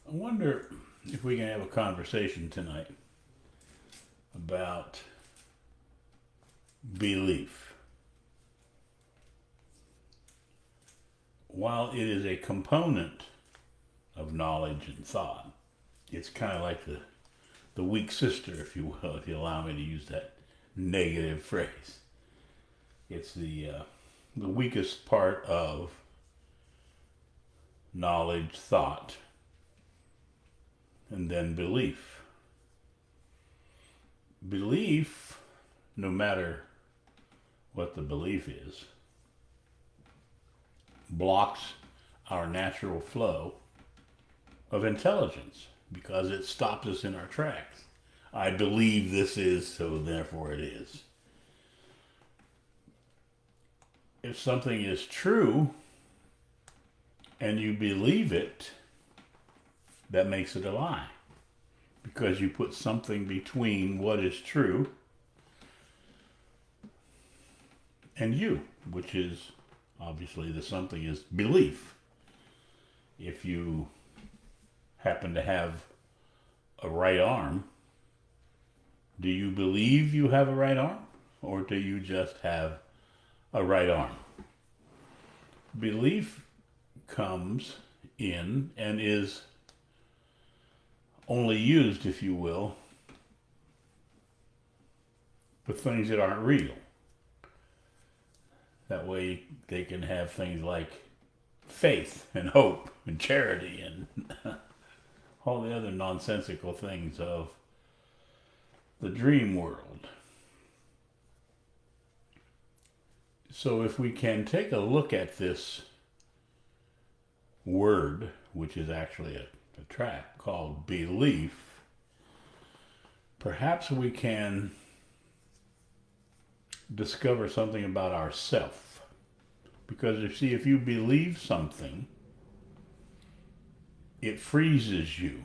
I wonder if we can have a conversation tonight about belief. While it is a component of knowledge and thought, it's kind of like the weak sister, if you will, if you allow me to use that negative phrase. It's the weakest part of knowledge, thought, and then belief. Belief, no matter what the belief is, blocks our natural flow of intelligence because it stops us in our tracks. I believe this is, so therefore it is. If something is true and you believe it, that makes it a lie because you put something between what is true and you, which is obviously the something is belief. If you happen to have a right arm, do you believe you have a right arm or do you just have a right arm? Belief comes in and is only used, if you will, with things that aren't real. That way they can have things like faith and hope and charity and all the other nonsensical things of the dream world. So if we can take a look at this word, which is actually a track called belief, perhaps we can discover something about ourself. Because you see, if you believe something, it freezes you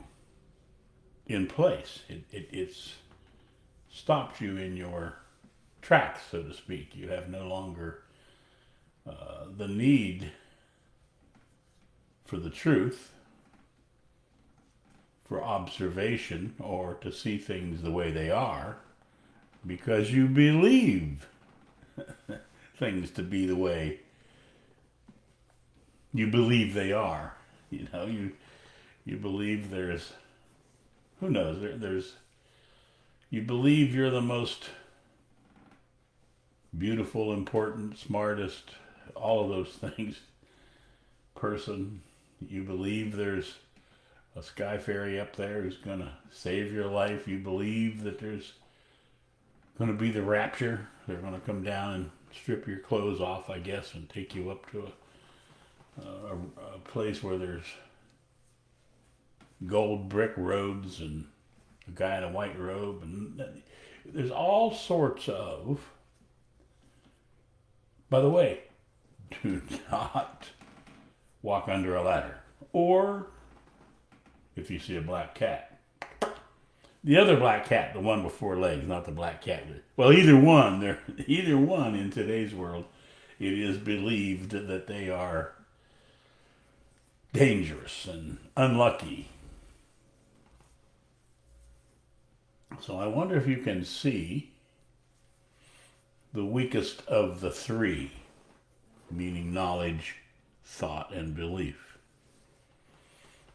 in place. It stops you in your tracks, so to speak. You have no longer the need for the truth, for observation, or to see things the way they are, because you believe things to be the way you believe they are. You believe there's, who knows, there's, you believe you're the most beautiful, important, smartest, all of those things person. You believe there's a sky fairy up there who's going to save your life. You believe that there's going to be the rapture. They're going to come down and strip your clothes off, I guess, and take you up to a place where there's gold brick roads and a guy in a white robe. And there's all sorts of... By the way, do not walk under a ladder. Or if you see a black cat. The other black cat, the one with four legs, not the black cat with... Well, either one in today's world, it is believed that they are dangerous and unlucky. So I wonder if you can see the weakest of the three, meaning knowledge, thought, and belief.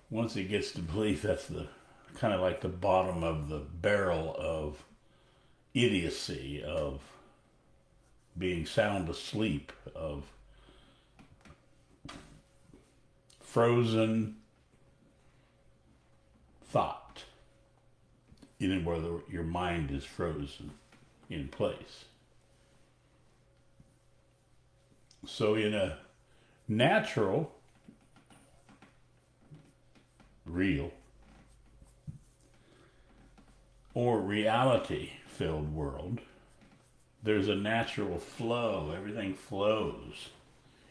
Once it gets to belief, that's the kind of like the bottom of the barrel of idiocy, of being sound asleep, of frozen thought, even where your mind is frozen in place. So in a natural, real, or reality-filled world, there's a natural flow. Everything flows.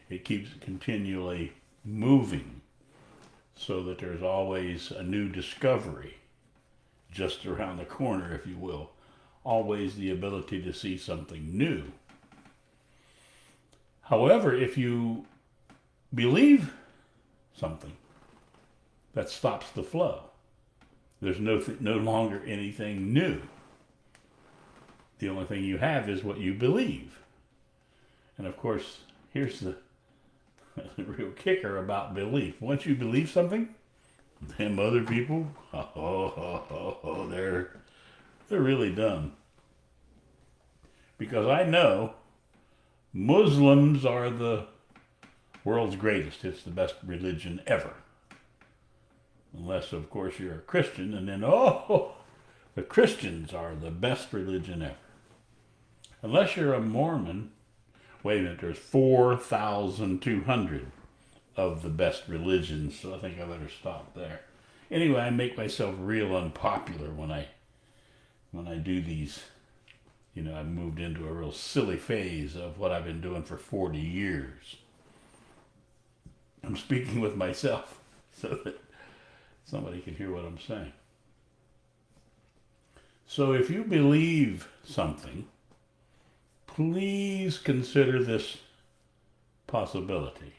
It keeps continually moving so that there's always a new discovery just around the corner, if you will. Always the ability to see something new. However, if you believe something, that stops the flow. There's no longer anything new. The only thing you have is what you believe. And of course, here's the real kicker about belief. Once you believe something, them other people, they're really dumb. Because I know Muslims are the world's greatest. It's the best religion ever. Unless, of course, you're a Christian, and then, the Christians are the best religion ever. Unless you're a Mormon, wait a minute, there's 4,200 of the best religions, so I think I better stop there. Anyway, I make myself real unpopular when I do these. I've moved into a real silly phase of what I've been doing for 40 years. I'm speaking with myself so that somebody can hear what I'm saying. So if you believe something, please consider this possibility.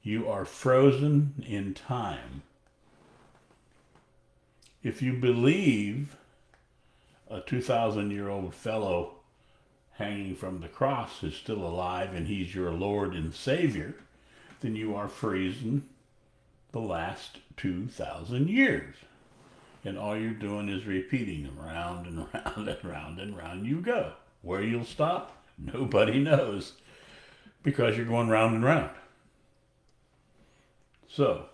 You are frozen in time. If you believe a 2,000-year-old fellow hanging from the cross is still alive and he's your Lord and Savior, then you are frozen the last 2,000 years. And all you're doing is repeating them round and round and round and round you go. Where you'll stop, nobody knows, because you're going round and round. So,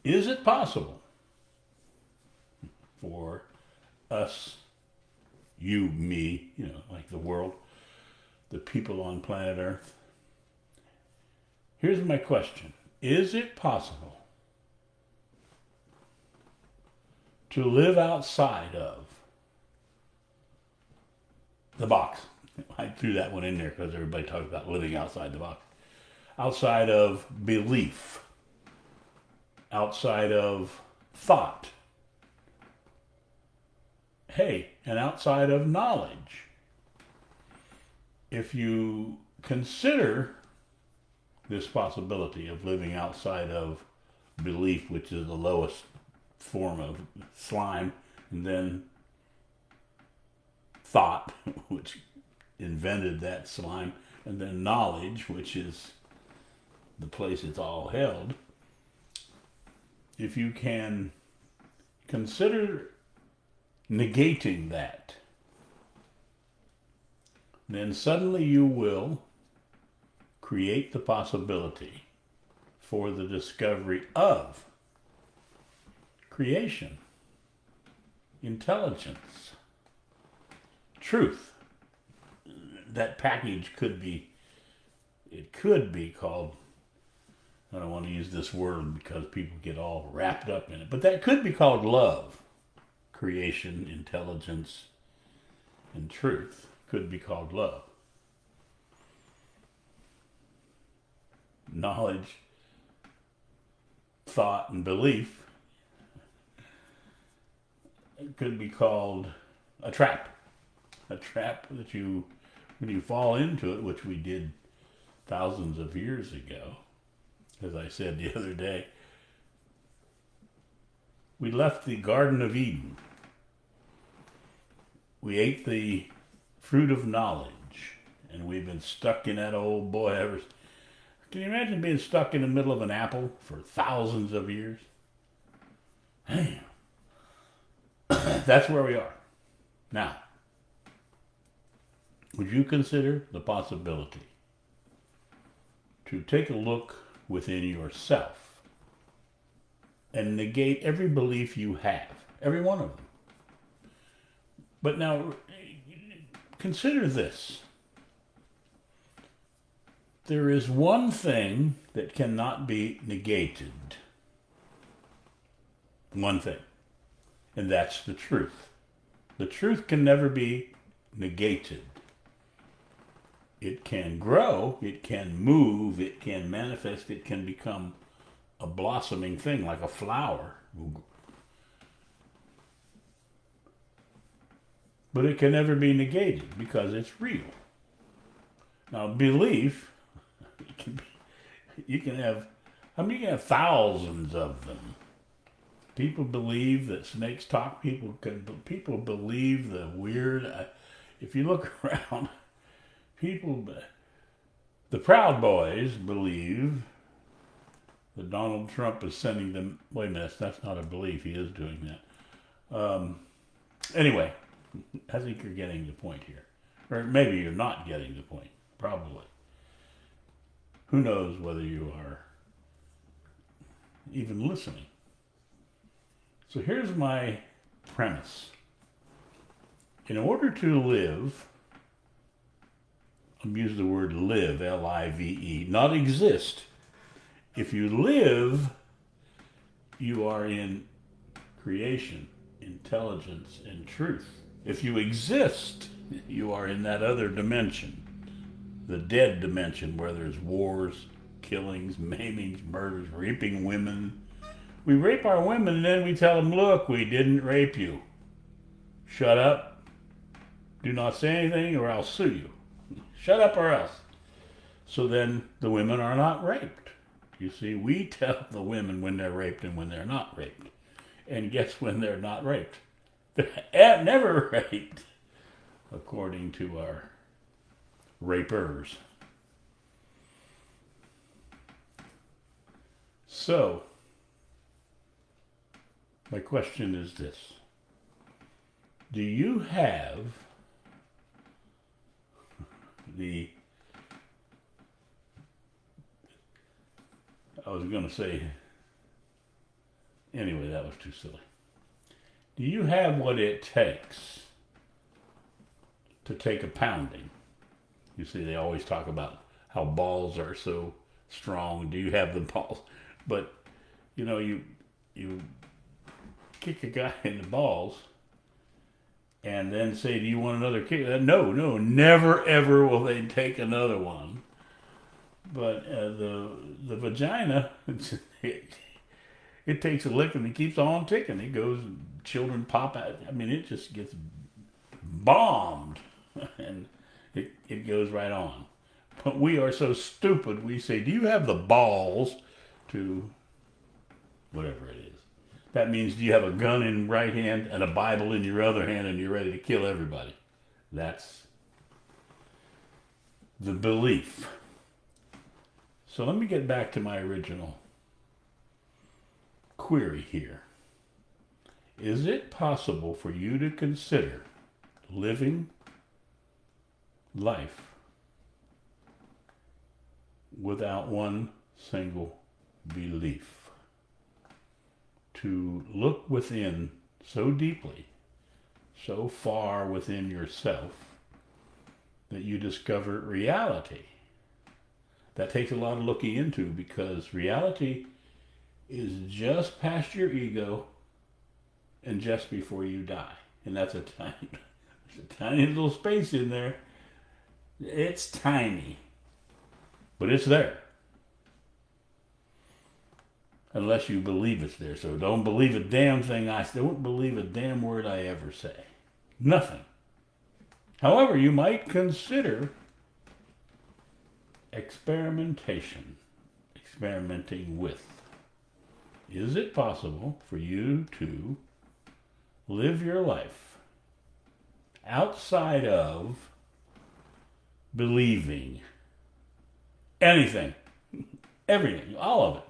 is it possible for us, you, me, like the world, the people on planet Earth? Here's my question. Is it possible to live outside of the box? I threw that one in there because everybody talks about living outside the box. Outside of belief. Outside of thought. And outside of knowledge. If you consider this possibility of living outside of belief, which is the lowest form of slime, and then thought, which invented that slime, and then knowledge, which is the place it's all held. If you can consider negating that, then suddenly you will create the possibility for the discovery of creation, intelligence, truth. That package could be called, I don't want to use this word because people get all wrapped up in it, but that could be called love. Creation, intelligence, and truth could be called love. Knowledge, thought, and belief could be called a trap. A trap that when you fall into it, which we did thousands of years ago, as I said the other day, we left the Garden of Eden. We ate the fruit of knowledge, and we've been stuck in that old boy ever. Can you imagine being stuck in the middle of an apple for thousands of years? Damn. That's where we are. Now, would you consider the possibility to take a look within yourself and negate every belief you have, every one of them? But now, consider this. There is one thing that cannot be negated. One thing. And that's the truth. The truth can never be negated. It can grow, it can move, it can manifest, it can become a blossoming thing like a flower. But it can never be negated because it's real. Now, belief, you can have I mean, you have thousands of them. People believe that snakes talk. People believe the weird. If you look around, people, the Proud Boys believe that Donald Trump is sending them. Wait a minute, that's not a belief. He is doing that. Anyway, I think you're getting the point here, or maybe you're not getting the point. Probably. Who knows whether you are even listening? So here's my premise. In order to live, I'm using the word live, L-I-V-E, not exist. If you live, you are in creation, intelligence, and truth. If you exist, you are in that other dimension, the dead dimension, where there's wars, killings, maimings, murders, raping women. We rape our women and then we tell them, look, we didn't rape you. Shut up. Do not say anything or I'll sue you. Shut up or else. So then the women are not raped. You see, we tell the women when they're raped and when they're not raped. And guess when they're not raped? They're never raped, according to our rapers. So, my question is this. Do you have I was going to say, anyway, that was too silly. Do you have what it takes to take a pounding? You see, they always talk about how balls are so strong. Do you have the balls? But, you know, you kick a guy in the balls and then say, do you want another kick? No, never ever will they take another one. But the vagina, it takes a lick and it keeps on ticking. It goes, children pop out. I mean, it just gets bombed and it goes right on. But we are so stupid, we say, do you have the balls to whatever it is? That means, do you have a gun in right hand and a Bible in your other hand and you're ready to kill everybody? That's the belief. So let me get back to my original query here. Is it possible for you to consider living life without one single belief? To look within so deeply, so far within yourself, that you discover reality. That takes a lot of looking into, because reality is just past your ego and just before you die. And that's there's a tiny little space in there. It's tiny, but it's there. Unless you believe it's there. So don't believe a damn thing I say. Don't believe a damn word I ever say. Nothing. However, you might consider experimentation. Experimenting with. Is it possible for you to live your life outside of believing anything? Everything. All of it.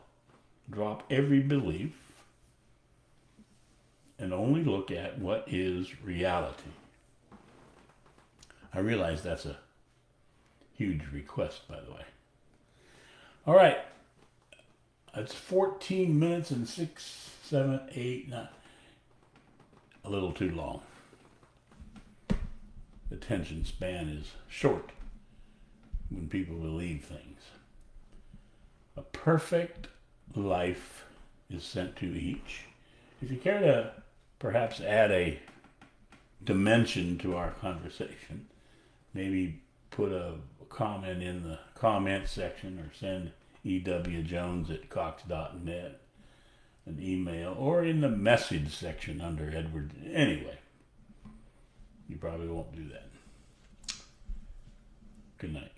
Drop every belief and only look at what is reality. I realize that's a huge request, by the way. All right. It's 14 minutes and 6, 7, 8, 9. A little too long. The attention span is short when people believe things. A perfect life is sent to each. If you care to perhaps add a dimension to our conversation, maybe put a comment in the comment section or send ewjones@cox.net an email, or in the message section under Edward. Anyway, you probably won't do that. Good night.